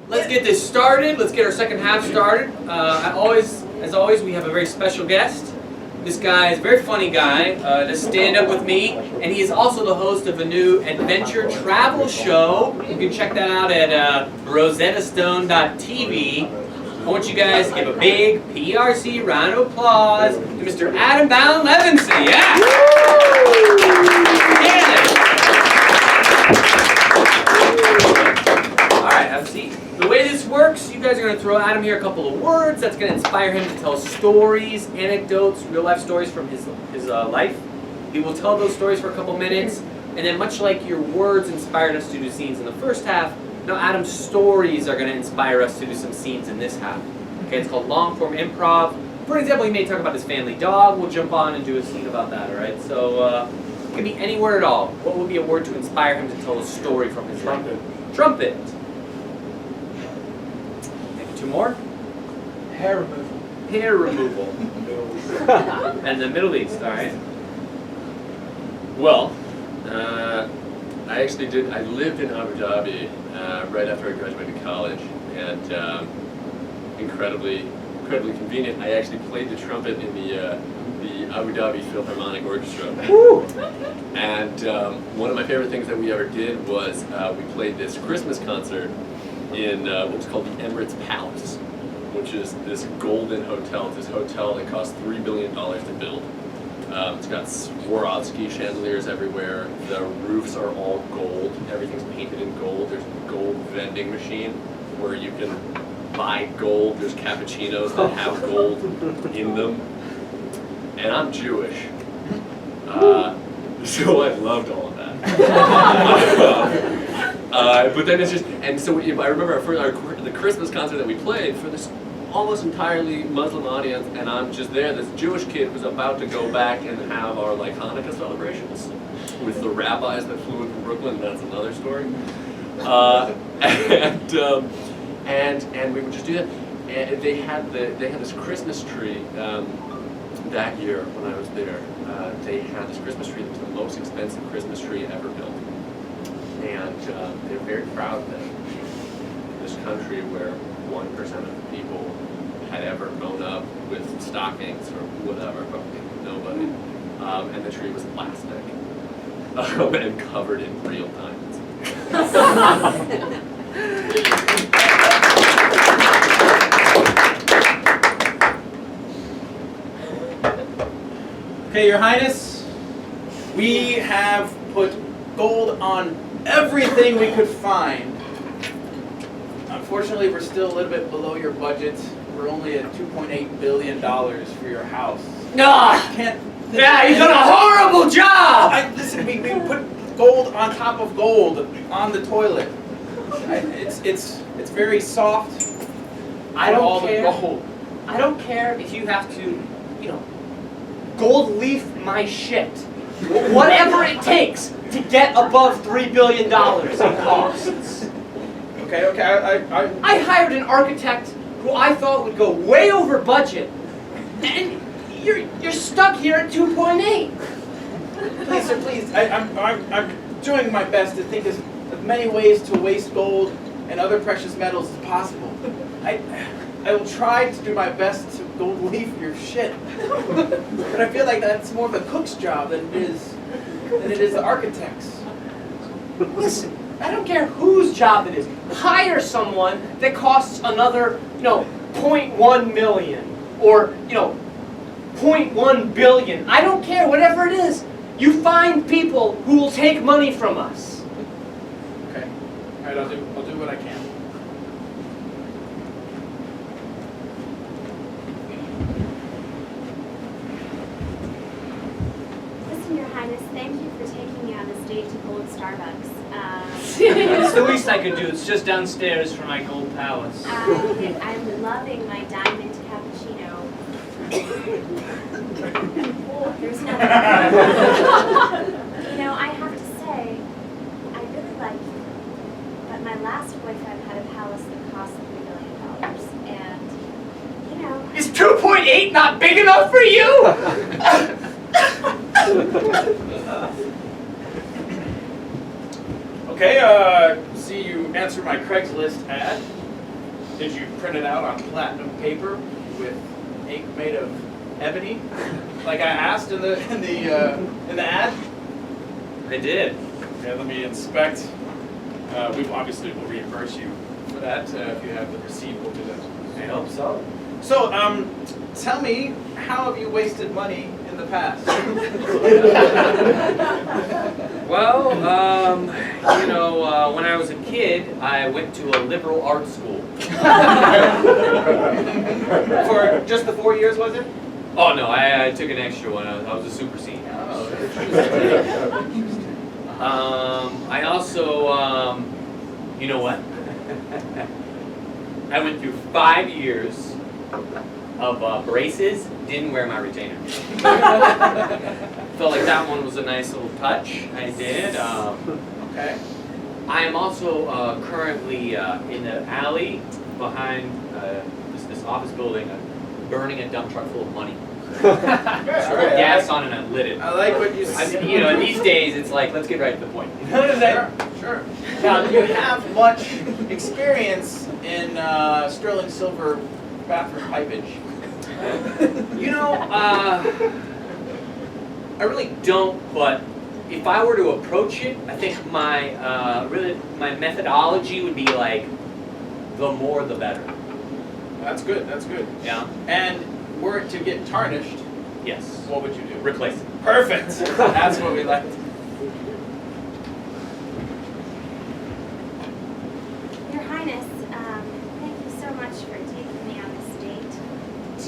let's get this started. Let's get our second half started. As always, we have a very special guest. This guy is a very funny guy. Does stand up with me, and he is also the host of a new adventure travel show. You can check that out at rosettastone.tv. I want you guys to give a big PRC round of applause to Mr. Adam Bound Levinson. Yeah. All right, have a seat. The way this works, you guys are going to throw Adam here a couple of words that's going to inspire him to tell stories, anecdotes, real-life stories from his life. He will tell those stories for a couple minutes, and then much like your words inspired us to do scenes in the first half, now Adam's stories are going to inspire us to do some scenes in this half. Okay, it's called long-form improv. For example, he may talk about his family dog. We'll jump on and do a scene about that, all right? So it can be any word at all. What would be a word to inspire him to tell a story from his life? Trumpet. Two more? Hair removal. Hair removal. And the Middle East, alright. Well, I lived in Abu Dhabi right after I graduated college, and incredibly convenient. I actually played the trumpet in the Abu Dhabi Philharmonic Orchestra. Woo! And one of my favorite things that we ever did was we played this Christmas concert in what was called the Emirates Palace, which is this golden hotel. It's this hotel that cost $3 billion to build. It's got Swarovski chandeliers everywhere. The roofs are all gold. Everything's painted in gold. There's a gold vending machine where you can buy gold. There's cappuccinos that have gold in them. And I'm Jewish, so I loved all of that. But then it's just, and so I remember the Christmas concert that we played for this almost entirely Muslim audience, and I'm just there. This Jewish kid was about to go back and have our Hanukkah celebrations with the rabbis that flew in from Brooklyn. That's another story. And we would just do that. And they had this Christmas tree that year when I was there. They had this Christmas tree that was the most expensive Christmas tree ever built. And they're very proud that this country where 1% of the people had ever grown up with stockings or whatever, probably nobody, and the tree was plastic and covered in real diamonds. Okay, Your Highness, we have put gold on everything we could find. Unfortunately, we're still a little bit below your budget. We're only at $2.8 billion for your house. Ah! Yeah, you've done a horrible job! Listen, we put gold on top of gold on the toilet. It's very soft. I don't care. Gold. I don't care if you have to, gold leaf my shit. Whatever it takes to get above $3 billion in costs. Okay. I hired an architect who I thought would go way over budget, and you're stuck here at 2.8. Please, sir, please. I'm doing my best to think of many ways to waste gold and other precious metals as possible. I will try to do my best to gold leaf your shit, but I feel like that's more of the cook's job than it is the architect's. Listen, I don't care whose job it is. Hire someone that costs another, 0.1 million or, 0.1 billion. I don't care, whatever it is. You find people who will take money from us. Okay. All right, I'll do what I can. Listen, Your Highness, thank you for taking me on this date to Gold Starbucks. It's the least I could do. It's just downstairs from my gold palace. I'm loving my diamond cappuccino. There's no. I have to say, I really like you. But my last boyfriend had a palace that cost $3 billion, and Is 2.8 not big enough for you? Okay, see you answer my Craigslist ad. Did you print it out on platinum paper with ink made of ebony, like I asked in the ad? I did. Okay, let me inspect. We obviously will reimburse you for that. If you have the receipt, we'll do that. I hope so. So, tell me, how have you wasted money in the past? Well, when I was a kid, I went to a liberal arts school. For just the 4 years, was it? Oh no, I took an extra one. I was a super senior. Oh, I also, you know what? I went through 5 years of braces, didn't wear my retainer. Felt like that one was a nice little touch. I did. okay. I am also currently in the alley behind this office building, burning a dump truck full of money. Gas on and I lit it. I like what you said. These days it's like, let's get right to the point. Sure. Now, do you have much experience in sterling silver bathroom pipage? I really don't, but if I were to approach it, I think my methodology would be like, the more the better. That's good, that's good. Yeah? And were it to get tarnished, Yes. what would you do? Replace it. Perfect! That's what we like. Your Highness, thank you so much for taking me on this date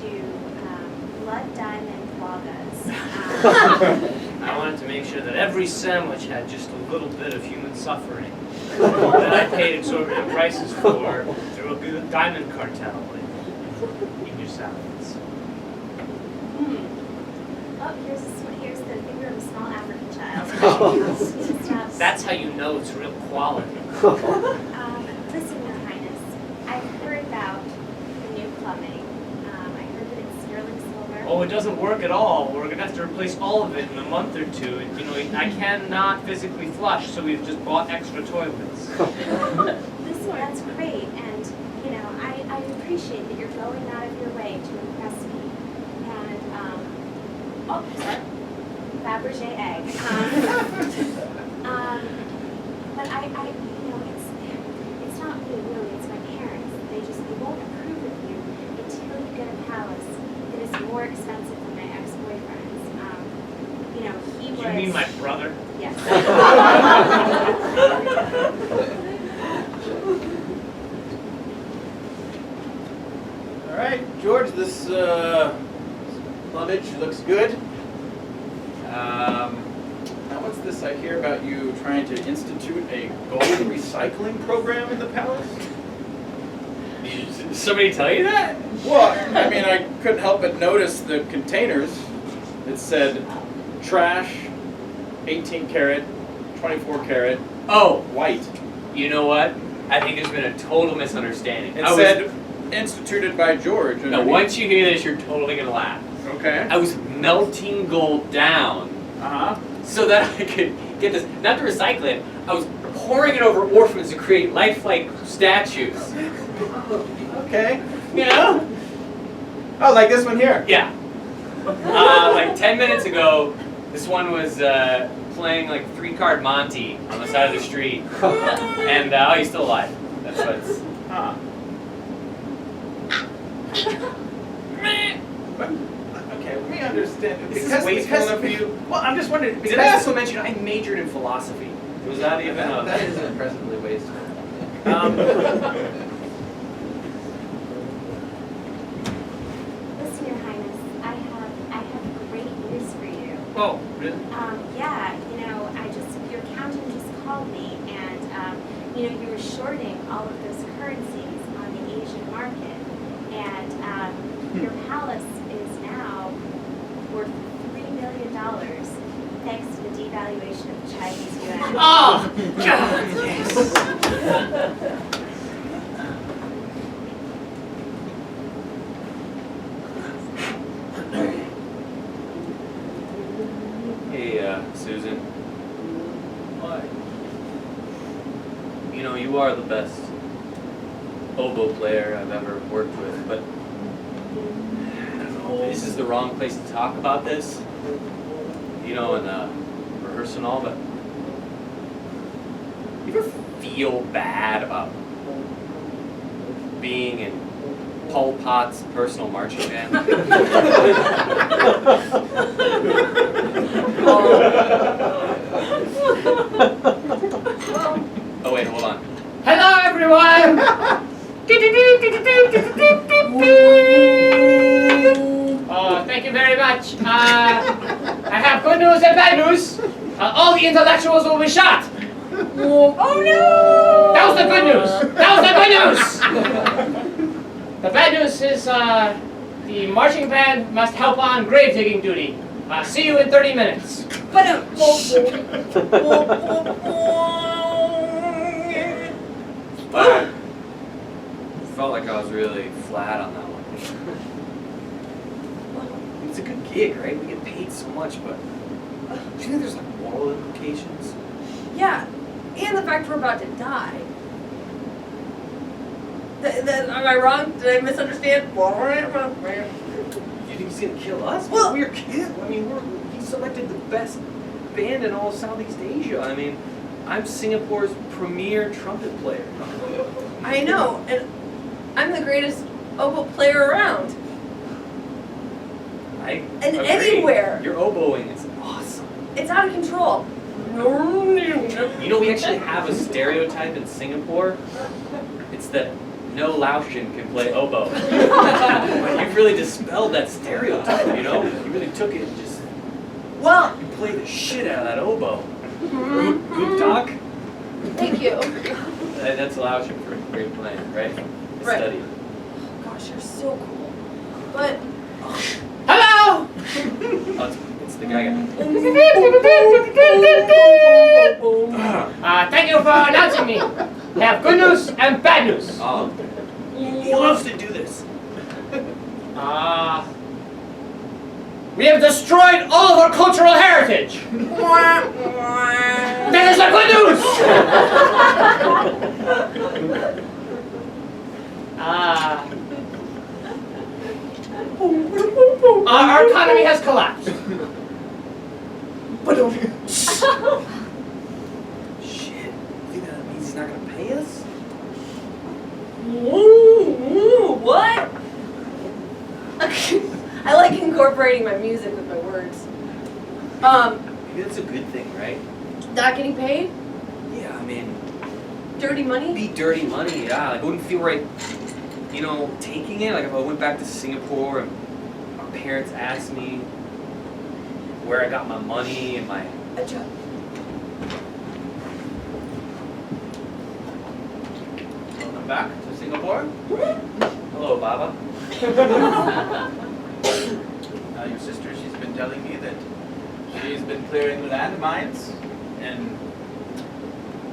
to Blood Diamond Wagas. I wanted to make sure that every sandwich had just a little bit of human suffering that I paid exorbitant prices for through a good diamond cartel in your salads. Oh, here's the finger of a small African child. That's how you know it's real quality. Listen, Your Highness, I've heard about the new plumbing. I heard that it's sterling silver. Oh, it doesn't work at all. We're gonna have to replace all of it in a month or two. I cannot physically flush, so we've just bought extra toilets. Listen, that's great, and I appreciate that you're going out of your way to impress me. And sorry, Fabergé egg. But it's not me really. It's my parents. They won't approve of you until you get a palace that is more expensive than my ex-boyfriend's. He was. You mean my brother? Yes. All right, George, this plumage looks good. Now what's this I hear about you trying to institute a gold recycling program in the palace? Did somebody tell you that? Well, I mean, I couldn't help but notice the containers. It said trash, 18 karat, 24 karat, Oh, white. you know what? I think there's been a total misunderstanding. It said instituted by George. Now, once you hear this, you're totally gonna laugh. Okay. I was melting gold down Uh-huh. so that I could get this, not to recycle it, I was pouring it over orphans to create lifelike statues. Okay. You know? Oh, like this one here. Yeah. Like 10 minutes ago, this one was playing like 3-card Monty on the side of the street. And, he's still alive. That's what's... Huh. But, okay, let me understand. Is this wasteful enough for you? Well, I'm just wondering. Did I also mention I majored in philosophy? Was that even That is impressively wasteful. Listen, Your Highness, I have great news for you. Oh, really? Your accountant just called me, and you were shorting all of those currencies on the Asian market, and your palace is now worth $3 million thanks to the devaluation of the Chinese yuan. Oh, God, yes. Hey, Susan. What? You are the best. oboe player I've ever worked with, but I don't know, this is the wrong place to talk about this, you know, in rehearsal and all, but you ever feel bad about being in Pol Pot's personal marching band? Oh wait, hold on. Hello, everyone! Thank you very much. I have good news and bad news. All the intellectuals will be shot. Oh no! That was the good news. That was the good news. The bad news is the marching band must help on grave digging duty. See you in 30 minutes. But I felt like I was really flat on that one. It's a good gig, right? We get paid so much, but do you think there's like moral implications? yeah, and the fact we're about to die. Am I wrong? Did I misunderstand? You think he's gonna kill us? Well- We're kids. I mean, he selected the best band in all of Southeast Asia. I mean, I'm Singapore's premier trumpet player. I know, and I'm the greatest oboe player around. I And agree. anywhere. Your oboeing is awesome. It's out of control. You know, we actually have a stereotype in Singapore. It's that no Laotian can play oboe. But you've really dispelled that stereotype, you know? You really took it and just, Well, you played the shit out of that oboe. Good talk? thank you. That's Laotian for great playing, right? Right. Study. Gosh, you're so cool. But Hello! Oh, it's the guy. Thank you for announcing me. I have good news and bad news. He loves to do this. We have destroyed all of our cultural heritage. That is the good news. Our economy has collapsed. Shit. You think that means he's not gonna pay us? What? I like incorporating my music with my words. Maybe that's a good thing, right? Not getting paid? Yeah, I mean, Dirty money? be dirty money, yeah. Like, I wouldn't feel right, you know, taking it. Like, if I went back to Singapore and my parents asked me where I got my money and my... A job. Welcome back to Singapore. Hello, Baba. Your sister, she's been telling me that she's been clearing landmines in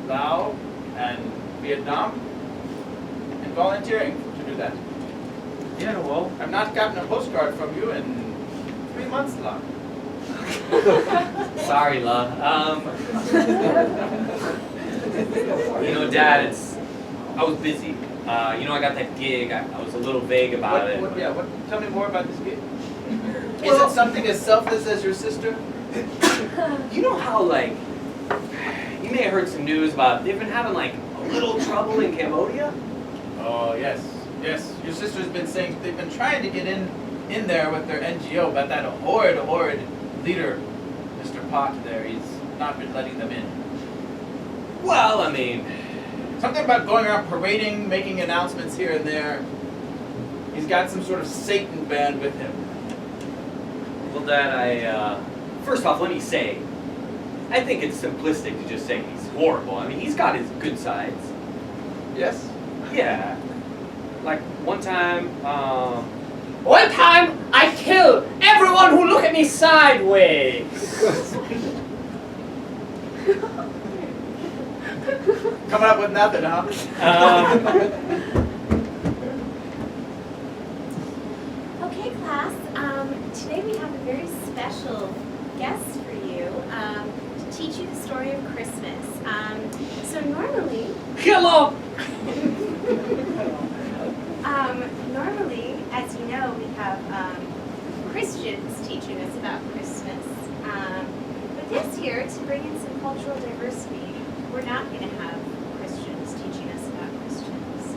Laos and Vietnam and volunteering to do that. Yeah, well... I've not gotten a postcard from you in 3 months, La. Sorry, La. You know, Dad, I was busy. You know, I got that gig. I was a little vague about it. Tell me more about this gig. Is Well- it something as selfless as your sister? You know how, like, you may have heard some news about they've been having, like, a little trouble in Cambodia? Oh, yes. Yes, your sister's been saying they've been trying to get in there with their NGO, but that horrid leader, Mr. Pot there, he's not been letting them in. Well, I mean... Something about going around parading, making announcements here and there. He's got some sort of Satan band with him. Well, Dad, first off, let me say, I think it's simplistic to just say he's horrible. I mean, he's got his good sides. Yes? Yeah. Like, one time, One time, I killed everyone who looked at me sideways. Coming up with nothing, huh? Okay, class. Today we have a very special guest for you to teach you the story of Christmas. So normally, Hello. teaching us about Christmas. But this year, to bring in some cultural diversity, we're not going to have Christians teaching us about Christians.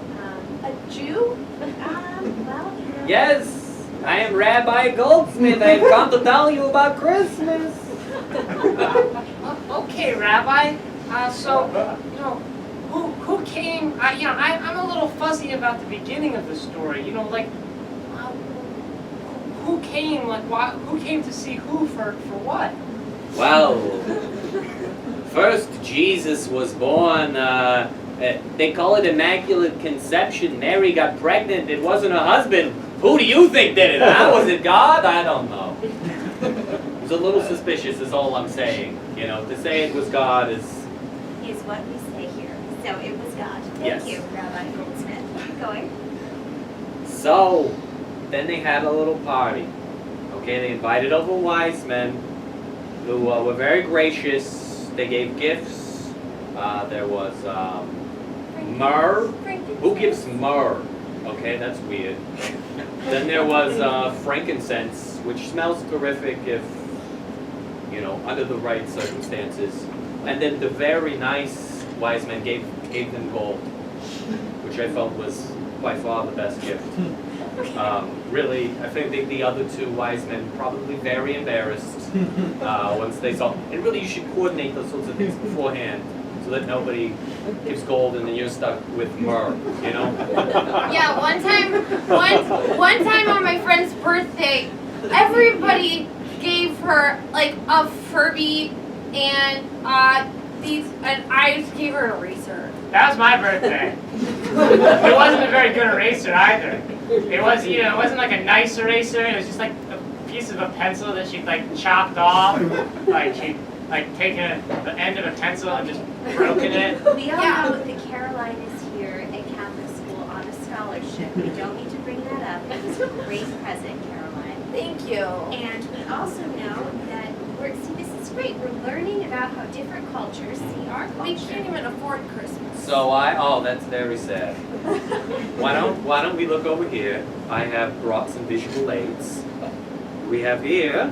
A Jew? Well, you know. Yes, I am Rabbi Goldsmith. I have come to tell you about Christmas. Okay, Rabbi. So, you know, who came? You know, I'm a little fuzzy about the beginning of the story. You know, like, who came? Like, who came to see who for what? Well, first Jesus was born. They call it Immaculate Conception. Mary got pregnant. It wasn't her husband. Who do you think did it? Huh? Was it God? I don't know. It was a little suspicious, is all I'm saying. You know, to say it was God is What we say here. So it was God. Yes. Thank you, Rabbi Goldsmith. Keep going. So, then they had a little party. Okay, they invited over wise men who were very gracious. They gave gifts. There was myrrh. Who gives myrrh? Okay, that's weird. Then there was frankincense, which smells terrific if, you know, under the right circumstances. And then the very nice wise men gave them gold, which I felt was by far the best gift. Really, I think the other two wise men probably very embarrassed once they saw. And really, you should coordinate those sorts of things beforehand so that nobody gives gold and then you're stuck with myrrh, you know? Yeah, one time on my friend's birthday, everybody gave her like a Furby and I just gave her an eraser. That was my birthday. It wasn't a very good eraser either. It was, you know, it wasn't like a nice eraser. It was just like a piece of a pencil that she'd like chopped off. Like she'd like taken the end of a pencil and just broken it. We all know that Caroline is here at Catholic school on a scholarship. We don't need to bring that up. It was a great present, Caroline. Thank you. And we also know that this is great. We're learning about how different cultures see our culture. We can't even afford Christmas. So that's very sad. Why don't we look over here? I have brought some visual aids. We have here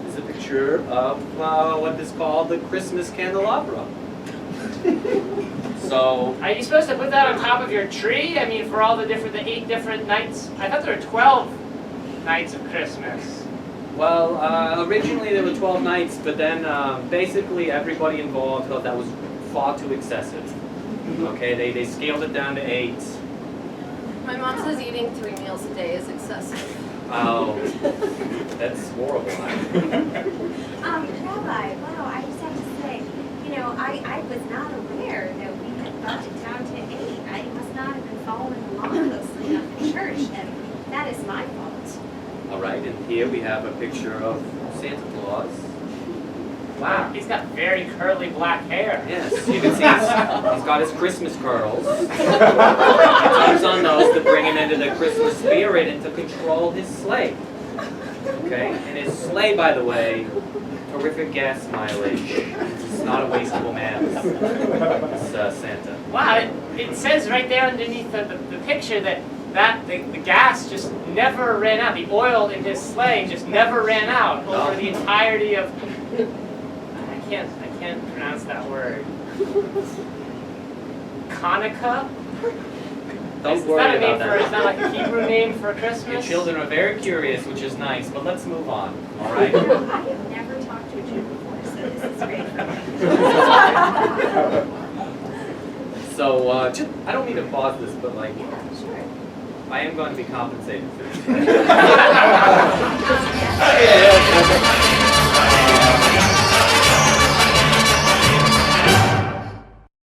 is a picture of what is called the Christmas candelabra. So Are you supposed to put that on top of your tree? I mean, for all the 8 different nights? I thought there were 12 nights of Christmas. well, originally there were 12 nights, but then basically everybody involved thought that was far too excessive. Okay, they scaled it down to 8. My mom says eating 3 meals a day is excessive. Oh, that's horrible. Rabbi, wow, I just have to say, you know, I was not aware that we had brought it down to 8. I must not have been following along closely enough in church, and that is my fault. All right, and here we have a picture of Santa Claus. Wow, he's got very curly black hair. Yes, you can see he's got his Christmas curls. He tugs on those to bring him into the Christmas spirit and to control his sleigh. Okay, and his sleigh, by the way, terrific gas mileage. It's not a wasteful man. It's Santa. Wow, it says right there underneath the picture that the gas just never ran out. The oil in his sleigh just never ran out over the entirety of. I can't pronounce that word. Hanukkah? Don't worry about that. Is that like a Hebrew name for Christmas? Your children are very curious, which is nice, but let's move on, all right? I have never talked to a Jew before, so this is great for me. So, I don't mean to pause this, but like, Yeah, sure. I am going to be compensated for this.